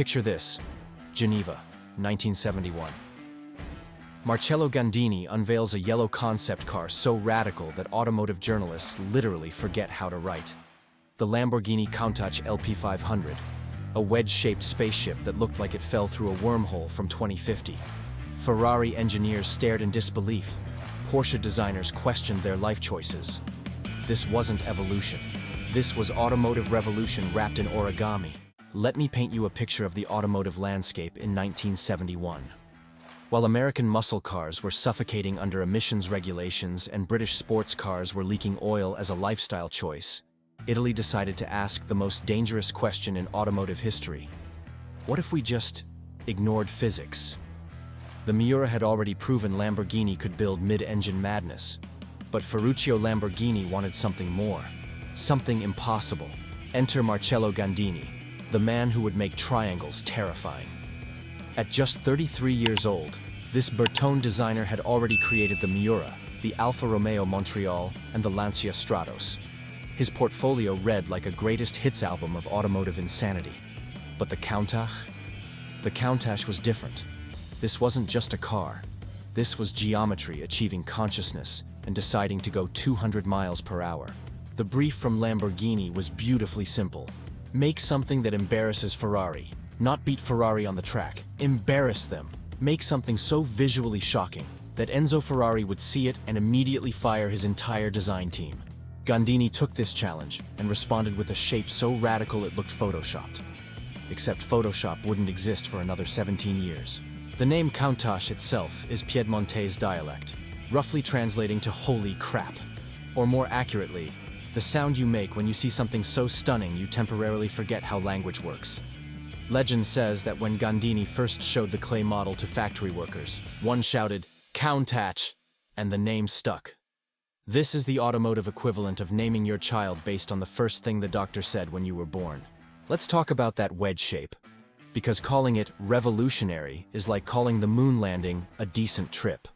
Picture this: Geneva, 1971. Marcello Gandini unveils a yellow concept car so radical that automotive journalists literally forget how to write. The Lamborghini Countach LP500, a wedge-shaped spaceship that looked like it fell through a wormhole from 2050. Ferrari engineers stared in disbelief. Porsche designers questioned their life choices. This wasn't evolution. This was automotive revolution wrapped in origami. Let me paint you a picture of the automotive landscape in 1971. While American muscle cars were suffocating under emissions regulations and British sports cars were leaking oil as a lifestyle choice, Italy decided to ask the most dangerous question in automotive history. What if we just ignored physics? The Miura had already proven Lamborghini could build mid-engine madness. But Ferruccio Lamborghini wanted something more. Something impossible. Enter Marcello Gandini, the man who would make triangles terrifying. At just 33 years old, this Bertone designer had already created the Miura, the Alfa Romeo Montreal, and the Lancia Stratos. His portfolio read like a greatest hits album of automotive insanity. But the Countach? The Countach was different. This wasn't just a car. This was geometry achieving consciousness and deciding to go 200 miles per hour. The brief from Lamborghini was beautifully simple. Make something that embarrasses Ferrari. Not beat Ferrari on the track. Embarrass them. Make something so visually shocking that Enzo Ferrari would see it and immediately fire his entire design team. Gandini took this challenge and responded with a shape so radical it looked photoshopped. Except Photoshop wouldn't exist for another 17 years. The name Countach itself is Piedmontese dialect, roughly translating to holy crap. Or more accurately, the sound you make when you see something so stunning you temporarily forget how language works. Legend says that when Gandini first showed the clay model to factory workers, one shouted, "Countach," and the name stuck. This is the automotive equivalent of naming your child based on the first thing the doctor said when you were born. Let's talk about that wedge shape. Because calling it revolutionary is like calling the moon landing a decent trip.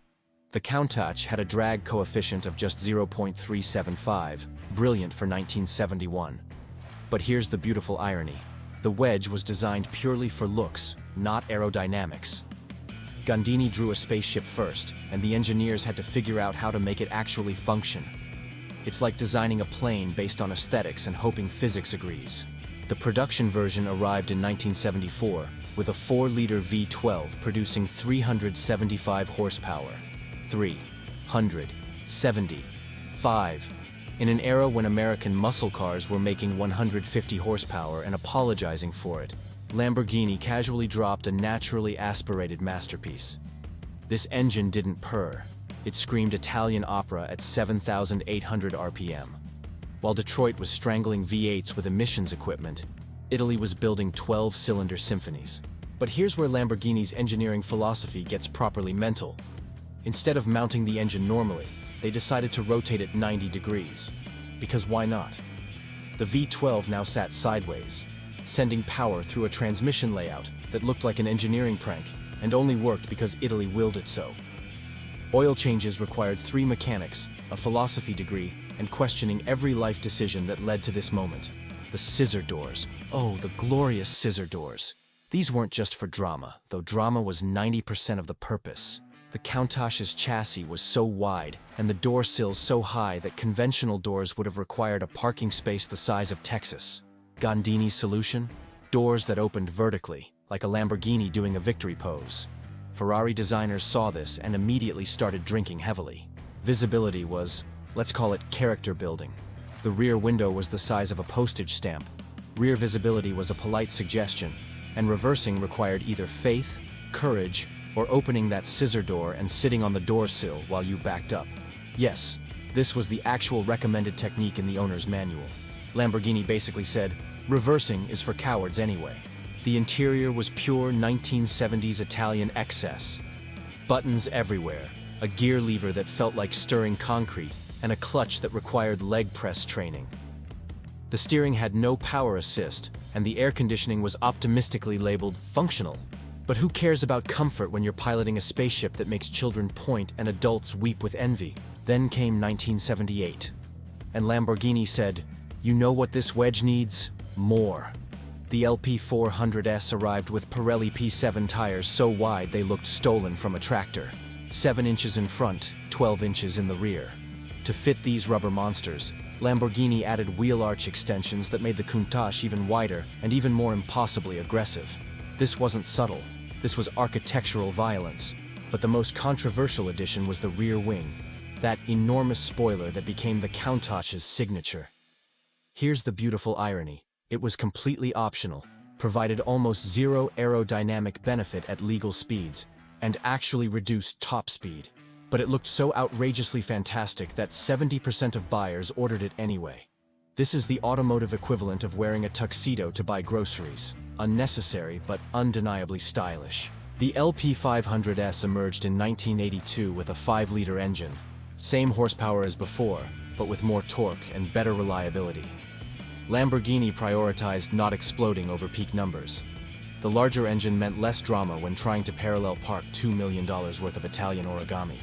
The Countach had a drag coefficient of just 0.375, brilliant for 1971. But here's the beautiful irony. The wedge was designed purely for looks, not aerodynamics. Gandini drew a spaceship first, and the engineers had to figure out how to make it actually function. It's like designing a plane based on aesthetics and hoping physics agrees. The production version arrived in 1974, with a 4-liter V12 producing 375 horsepower. 375. In an era when American muscle cars were making 150 horsepower and apologizing for it, Lamborghini casually dropped a naturally aspirated masterpiece. This engine didn't purr. It screamed Italian opera at 7,800 RPM. While Detroit was strangling V8s with emissions equipment, Italy was building 12-cylinder symphonies. But here's where Lamborghini's engineering philosophy gets properly mental. Instead of mounting the engine normally, they decided to rotate it 90 degrees. Because why not? The V12 now sat sideways, sending power through a transmission layout that looked like an engineering prank and only worked because Italy willed it so. Oil changes required 3 mechanics, a philosophy degree, and questioning every life decision that led to this moment. The scissor doors. Oh, the glorious scissor doors. These weren't just for drama, though drama was 90% of the purpose. The Countach's chassis was so wide and the door sills so high that conventional doors would have required a parking space the size of Texas. Gandini's solution? Doors that opened vertically, like a Lamborghini doing a victory pose. Ferrari designers saw this and immediately started drinking heavily. Visibility was, let's call it character building. The rear window was the size of a postage stamp. Rear visibility was a polite suggestion, and reversing required either faith, courage, or opening that scissor door and sitting on the door sill while you backed up. Yes, this was the actual recommended technique in the owner's manual. Lamborghini basically said, reversing is for cowards anyway. The interior was pure 1970s Italian excess. Buttons everywhere, a gear lever that felt like stirring concrete, and a clutch that required leg press training. The steering had no power assist, and the air conditioning was optimistically labeled functional. But who cares about comfort when you're piloting a spaceship that makes children point and adults weep with envy? Then came 1978. And Lamborghini said, you know what this wedge needs? More. The LP400S arrived with Pirelli P7 tires so wide they looked stolen from a tractor. 7 inches in front, 12 inches in the rear. To fit these rubber monsters, Lamborghini added wheel arch extensions that made the Countach even wider and even more impossibly aggressive. This wasn't subtle, this was architectural violence. But the most controversial addition was the rear wing, that enormous spoiler that became the Countach's signature. Here's the beautiful irony. It was completely optional, provided almost zero aerodynamic benefit at legal speeds, and actually reduced top speed. But it looked so outrageously fantastic that 70% of buyers ordered it anyway. This is the automotive equivalent of wearing a tuxedo to buy groceries. Unnecessary, but undeniably stylish. The LP500S emerged in 1982 with a 5-liter engine. Same horsepower as before, but with more torque and better reliability. Lamborghini prioritized not exploding over peak numbers. The larger engine meant less drama when trying to parallel park $2 million worth of Italian origami.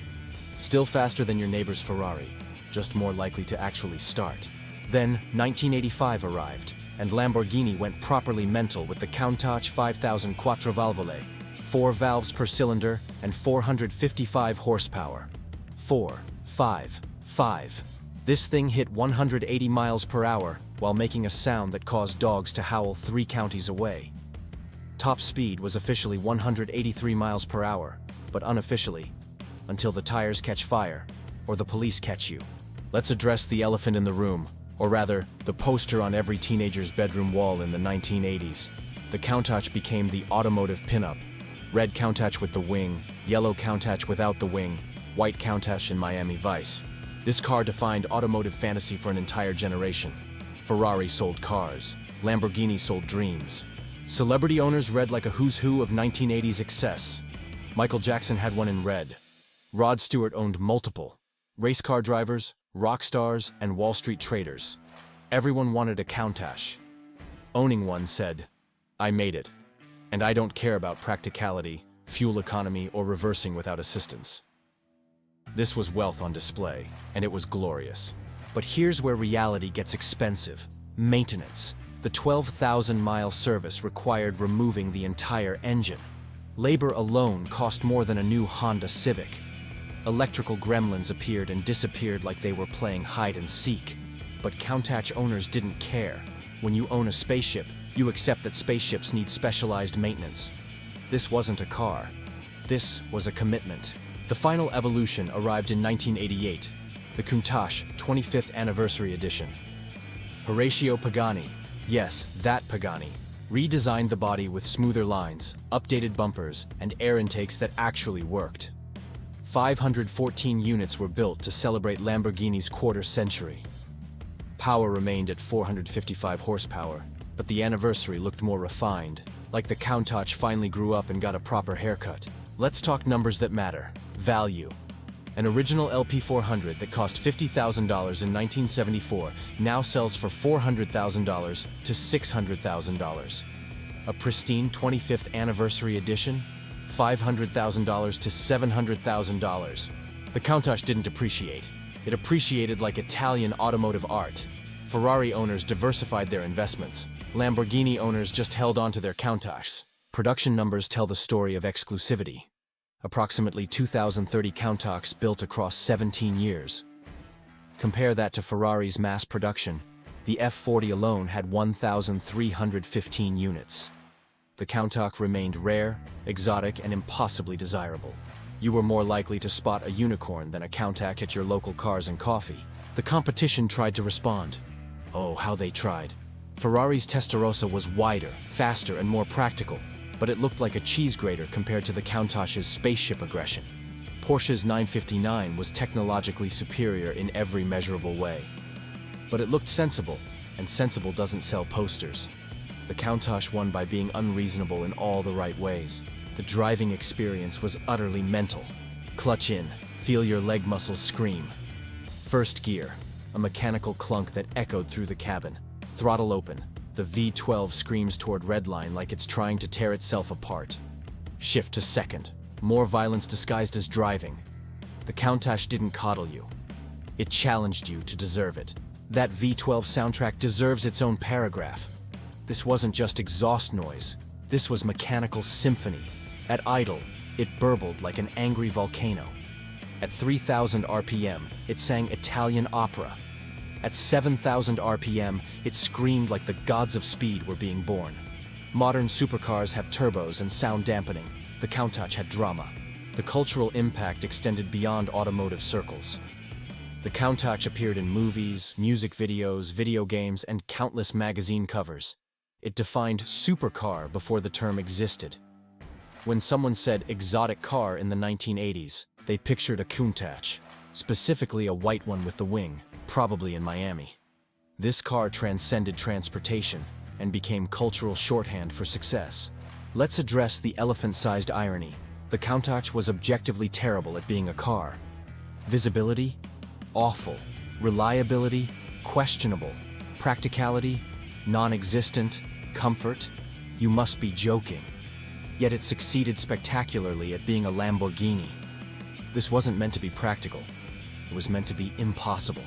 Still faster than your neighbor's Ferrari, just more likely to actually start. Then, 1985 arrived, and Lamborghini went properly mental with the Countach 5000 Quattrovalvole, 4 valves per cylinder and 455 horsepower. 4, 5, 5. This thing hit 180 miles per hour while making a sound that caused dogs to howl 3 counties away. Top speed was officially 183 miles per hour, but unofficially, until the tires catch fire, or the police catch you. Let's address the elephant in the room, or rather, the poster on every teenager's bedroom wall in the 1980s. The Countach became the automotive pinup. Red Countach with the wing, yellow Countach without the wing, white Countach in Miami Vice. This car defined automotive fantasy for an entire generation. Ferrari sold cars, Lamborghini sold dreams. Celebrity owners read like a who's who of 1980s excess. Michael Jackson had one in red. Rod Stewart owned multiple. Race car drivers, rock stars, and Wall Street traders. Everyone wanted a Countach. Owning one said, "I made it, and I don't care about practicality, fuel economy, or reversing without assistance." This was wealth on display, and it was glorious. But here's where reality gets expensive. Maintenance. The 12,000-mile service required removing the entire engine. Labor alone cost more than a new Honda Civic. Electrical gremlins appeared and disappeared like they were playing hide and seek. But Countach owners didn't care. When you own a spaceship, you accept that spaceships need specialized maintenance. This wasn't a car. This was a commitment. The final evolution arrived in 1988, the Countach 25th Anniversary Edition. Horacio Pagani, yes, that Pagani, redesigned the body with smoother lines, updated bumpers, and air intakes that actually worked. 514 units were built to celebrate Lamborghini's quarter century. Power remained at 455 horsepower, but the anniversary looked more refined, like the Countach finally grew up and got a proper haircut. Let's talk numbers that matter. Value. An original LP400 that cost $50,000 in 1974 now sells for $400,000 to $600,000. A pristine 25th Anniversary Edition? $500,000 to $700,000. The Countach didn't appreciate. It appreciated like Italian automotive art. Ferrari owners diversified their investments. Lamborghini owners just held on to their Countachs. Production numbers tell the story of exclusivity. Approximately 2,030 Countachs built across 17 years. Compare that to Ferrari's mass production. The F40 alone had 1,315 units. The Countach remained rare, exotic, and impossibly desirable. You were more likely to spot a unicorn than a Countach at your local Cars and Coffee. The competition tried to respond. Oh, how they tried. Ferrari's Testarossa was wider, faster, and more practical, but it looked like a cheese grater compared to the Countach's spaceship aggression. Porsche's 959 was technologically superior in every measurable way. But it looked sensible, and sensible doesn't sell posters. The Countach won by being unreasonable in all the right ways. The driving experience was utterly mental. Clutch in, feel your leg muscles scream. First gear, a mechanical clunk that echoed through the cabin. Throttle open. The V12 screams toward redline like it's trying to tear itself apart. Shift to second. More violence disguised as driving. The Countach didn't coddle you. It challenged you to deserve it. That V12 soundtrack deserves its own paragraph. This wasn't just exhaust noise. This was mechanical symphony. At idle, it burbled like an angry volcano. At 3,000 RPM, it sang Italian opera. At 7,000 RPM, it screamed like the gods of speed were being born. Modern supercars have turbos and sound dampening. The Countach had drama. The cultural impact extended beyond automotive circles. The Countach appeared in movies, music videos, video games, and countless magazine covers. It defined supercar before the term existed. When someone said exotic car in the 1980s, they pictured a Countach, specifically a white one with the wing, probably in Miami. This car transcended transportation and became cultural shorthand for success. Let's address the elephant-sized irony. The Countach was objectively terrible at being a car. Visibility? Awful. Reliability? Questionable. Practicality? Non-existent. Comfort? You must be joking. Yet it succeeded spectacularly at being a Lamborghini. This wasn't meant to be practical. It was meant to be impossible.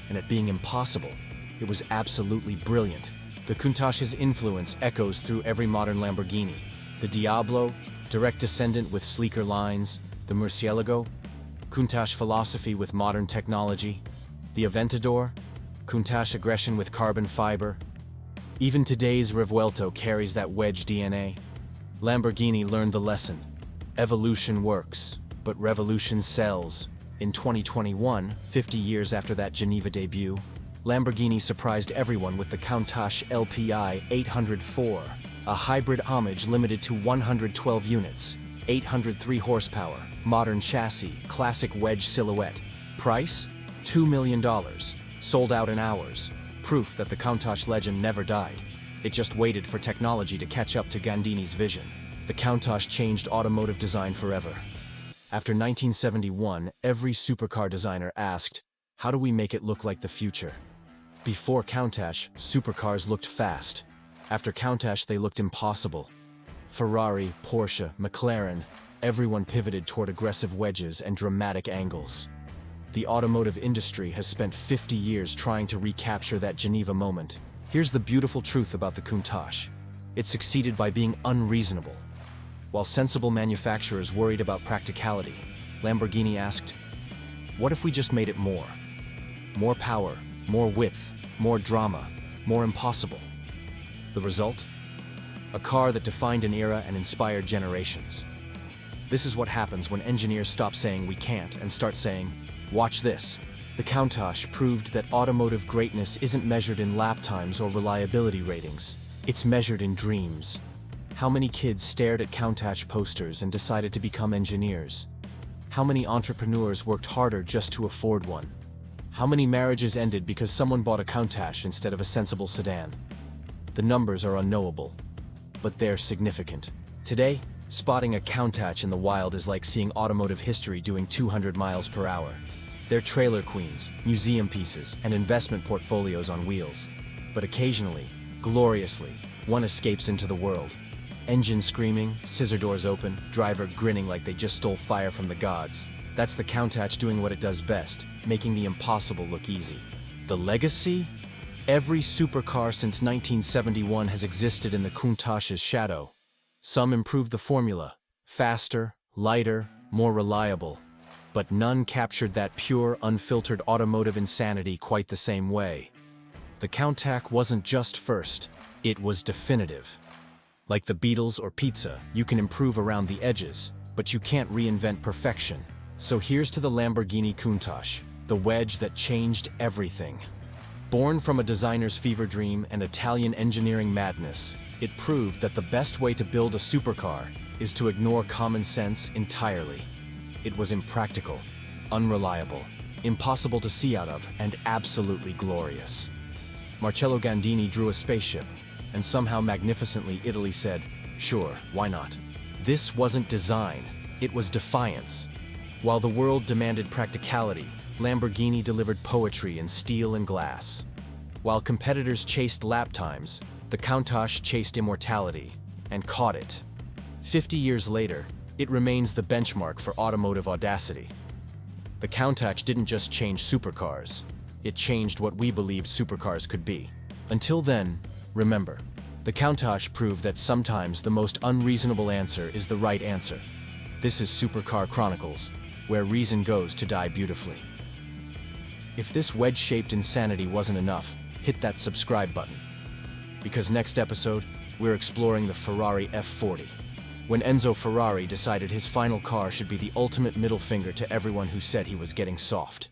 And at being impossible, it was absolutely brilliant. The Countach's influence echoes through every modern Lamborghini. The Diablo, direct descendant with sleeker lines. The Murcielago, Countach philosophy with modern technology. The Aventador, Countach aggression with carbon fiber. Even today's Revuelto carries that wedge DNA. Lamborghini learned the lesson. Evolution works, but revolution sells. In 2021, 50 years after that Geneva debut, Lamborghini surprised everyone with the Countach LP500, a hybrid homage limited to 112 units, 803 horsepower, modern chassis, classic wedge silhouette. Price? $2 million. Sold out in hours. Proof that the Countach legend never died. It just waited for technology to catch up to Gandini's vision. The Countach changed automotive design forever. After 1971, every supercar designer asked, how do we make it look like the future? Before Countach, supercars looked fast. After Countach, they looked impossible. Ferrari, Porsche, McLaren, everyone pivoted toward aggressive wedges and dramatic angles. The automotive industry has spent 50 years trying to recapture that Geneva moment. Here's the beautiful truth about the Countach. It succeeded by being unreasonable. While sensible manufacturers worried about practicality, Lamborghini asked, what if we just made it more? More power, more width, more drama, more impossible. The result? A car that defined an era and inspired generations. This is what happens when engineers stop saying we can't and start saying, watch this. The Countach proved that automotive greatness isn't measured in lap times or reliability ratings. It's measured in dreams. How many kids stared at Countach posters and decided to become engineers? How many entrepreneurs worked harder just to afford one? How many marriages ended because someone bought a Countach instead of a sensible sedan? The numbers are unknowable, but they're significant. Today, spotting a Countach in the wild is like seeing automotive history doing 200 miles per hour. They're trailer queens, museum pieces, and investment portfolios on wheels. But occasionally, gloriously, one escapes into the world. Engine screaming, scissor doors open, driver grinning like they just stole fire from the gods. That's the Countach doing what it does best, making the impossible look easy. The legacy? Every supercar since 1971 has existed in the Countach's shadow. Some improved the formula, faster, lighter, more reliable. But none captured that pure, unfiltered automotive insanity quite the same way. The Countach wasn't just first, it was definitive. Like the Beatles or pizza, you can improve around the edges, but you can't reinvent perfection. So here's to the Lamborghini Countach, the wedge that changed everything. Born from a designer's fever dream and Italian engineering madness, it proved that the best way to build a supercar is to ignore common sense entirely. It was impractical, unreliable, impossible to see out of, and absolutely glorious. Marcello Gandini drew a spaceship, and somehow magnificently Italy said, sure, why not? This wasn't design, it was defiance. While the world demanded practicality, Lamborghini delivered poetry in steel and glass. While competitors chased lap times, the Countach chased immortality, and caught it. 50 years later, it remains the benchmark for automotive audacity. The Countach didn't just change supercars, it changed what we believed supercars could be. Until then, remember, The Countach proved that sometimes the most unreasonable answer is the right answer. This is Supercar Chronicles, where reason goes to die beautifully. If this wedge-shaped insanity wasn't enough, hit that subscribe button. Because next episode, we're exploring the Ferrari F40. When Enzo Ferrari decided his final car should be the ultimate middle finger to everyone who said he was getting soft.